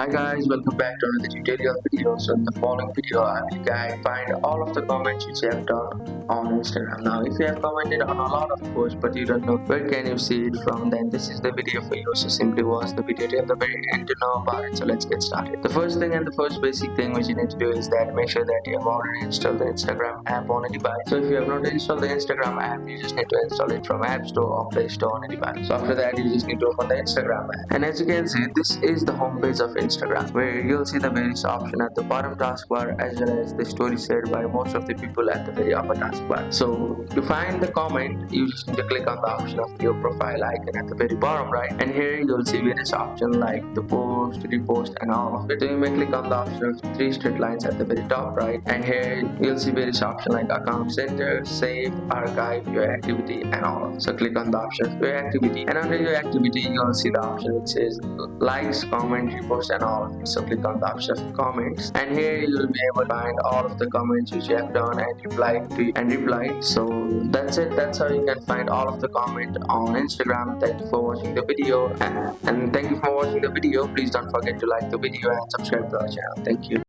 Hi guys, welcome back to another tutorial video. So in the following video, I will guide find all of the comments which you have done on Instagram. Now, if you have commented on a lot of posts but you don't know where can you see it from, then this is the video for you. So simply watch the video till the very end to know about it. So let's get started. The first thing and the first basic thing which you need to do is that make sure that you have already installed the Instagram app on a device. So if you have not installed the Instagram app, you just need to install it from App Store or Play Store on a device. So after that, you just need to open the Instagram app. And as you can see, this is the home page of Instagram, where you'll see the various options at the bottom taskbar as well as the story shared by most of the people at the very upper taskbar. So to find the comment, you just need to click on the option of your profile icon at the very bottom right, and here you'll see various options like the post, repost, and all of it. So you may click on the option of three straight lines at the very top right, and here you'll see various options like account center, save, archive, your activity, and all of it. So click on the option of your activity, and under your activity you'll see the option which says likes, comment, repost, and all of it. So click on the option of comments, and here you'll be able to find all of the comments which you have done and replied. So that's it. That's how you can find all of the comment on Instagram. Thank you for watching the video, and thank you for watching the video. Please don't forget to like the video and subscribe to our channel. Thank you.